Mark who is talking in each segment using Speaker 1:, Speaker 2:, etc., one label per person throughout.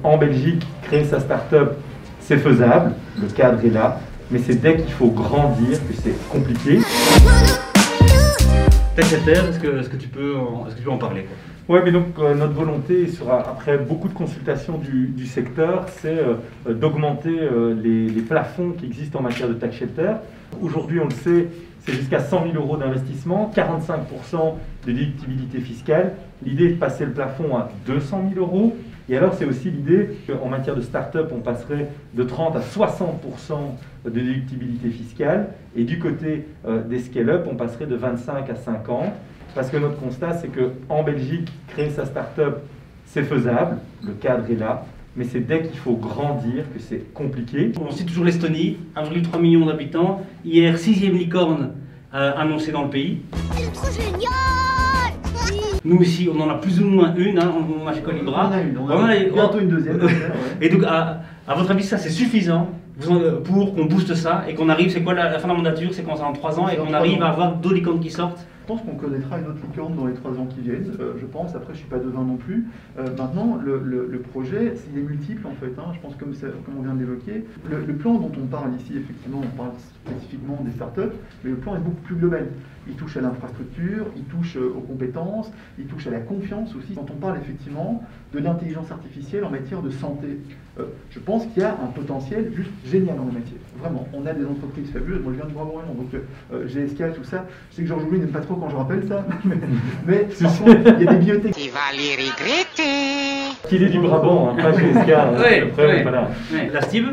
Speaker 1: En Belgique, créer sa start-up, c'est faisable, le cadre est là, mais c'est dès qu'il faut grandir que c'est compliqué.
Speaker 2: TaxShelter, est-ce que tu peux en parler quoi?
Speaker 1: Oui, mais donc notre volonté sera, après beaucoup de consultations du secteur, c'est d'augmenter les plafonds qui existent en matière de TaxShelter. Aujourd'hui, on le sait, c'est jusqu'à 100 000 € d'investissement, 45% de déductibilité fiscale. L'idée est de passer le plafond à 200 000 €. Et alors, c'est aussi l'idée qu'en matière de start-up, on passerait de 30 à 60% de déductibilité fiscale. Et du côté des scale-up, on passerait de 25 à 50. Parce que notre constat, c'est qu'en Belgique, créer sa start-up, c'est faisable, le cadre est là, mais c'est dès qu'il faut grandir que c'est compliqué.
Speaker 2: On cite toujours l'Estonie, 1,3 million d'habitants. Hier, 6e licorne annoncée dans le pays.
Speaker 3: C'est trop génial!
Speaker 2: Nous ici, on en a plus ou moins une, hein, on a chez Colibra.
Speaker 4: On a une, on a bientôt une deuxième. Ouais.
Speaker 2: Et donc, à votre avis, ça c'est suffisant pour qu'on booste ça et qu'on arrive, c'est quoi la fin de la mandature, c'est quand c'est en 3 ans et qu'on arrive à avoir d'autres licornes qui sortent?
Speaker 4: Je pense qu'on connaîtra une autre licorne dans les 3 ans qui viennent, je pense. Après, je ne suis pas devin non plus. Maintenant, le projet, il est multiple en fait. Hein. Je pense comme on vient de l'évoquer. Le plan dont on parle ici, effectivement, on parle spécifiquement des startups, mais le plan est beaucoup plus global. Il touche à l'infrastructure, il touche aux compétences, il touche à la confiance aussi. Quand on parle effectivement de l'intelligence artificielle en matière de santé, je pense qu'il y a un potentiel juste génial en la matière. Vraiment, on a des entreprises fabuleuses. Moi, je viens de Brabant-Wallon, donc GSK, tout ça. Je sais que Georges Louis n'aime pas trop quand je rappelle ça, mais par contre, il y a des biotech.
Speaker 3: Tu vas les regretter!
Speaker 1: Qu'il est du Brabant, hein, pas GSK.
Speaker 2: Ouais.
Speaker 1: Voilà.
Speaker 2: Ouais. La STIB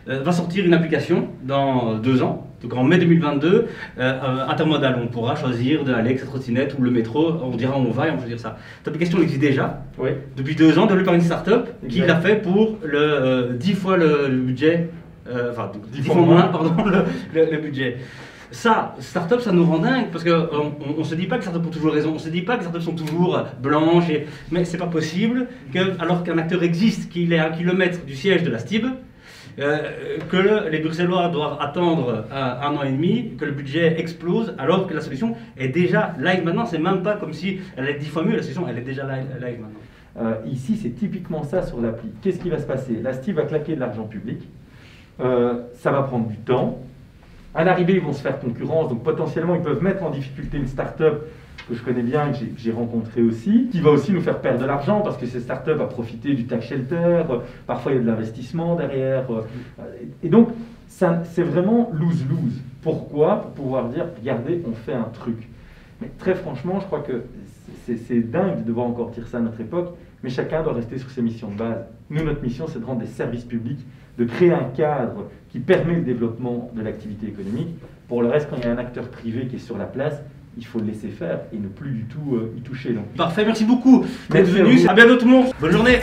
Speaker 2: va sortir une application dans 2 ans, donc en mai 2022, intermodal. On pourra choisir d'aller sa trottinette ou le métro, on dira où on va et on peut dire ça. Cette application existe déjà,
Speaker 1: Oui.
Speaker 2: depuis 2 ans, développée par une start-up qui
Speaker 1: Exact.
Speaker 2: l'a fait pour 10 fois le budget, enfin 10 fois moins, pardon, le budget. Ça, start-up, ça nous rend dingue parce qu'on ne se dit pas que les startups ont toujours raison, on ne se dit pas que les startups sont toujours blanches, mais c'est pas possible que, alors qu'un acteur existe, qu'il est à 1 kilomètre du siège de la STIB, que les Bruxellois doivent attendre 1 an et demi, que le budget explose, alors que la solution est déjà live maintenant. C'est même pas comme si elle est 10 fois mieux, la solution elle est déjà live maintenant.
Speaker 1: Ici, c'est typiquement ça sur l'appli. Qu'est-ce qui va se passer? La STIB va claquer de l'argent public, ça va prendre du temps. À l'arrivée, ils vont se faire concurrence, donc potentiellement, ils peuvent mettre en difficulté une start-up que je connais bien, que j'ai rencontré aussi, qui va aussi nous faire perdre de l'argent parce que ces startups va profiter du TaxShelter, parfois il y a de l'investissement derrière. Et donc, c'est vraiment lose-lose. Pourquoi? Pour pouvoir dire, regardez, on fait un truc. Mais très franchement, je crois que c'est dingue de devoir encore dire ça à notre époque, mais chacun doit rester sur ses missions de base. Nous, notre mission, c'est de rendre des services publics, de créer un cadre qui permet le développement de l'activité économique. Pour le reste, quand il y a un acteur privé qui est sur la place, il faut le laisser faire et ne plus du tout y toucher. Donc.
Speaker 2: Parfait, merci beaucoup d'être venu. À bientôt tout le monde. Bonne journée.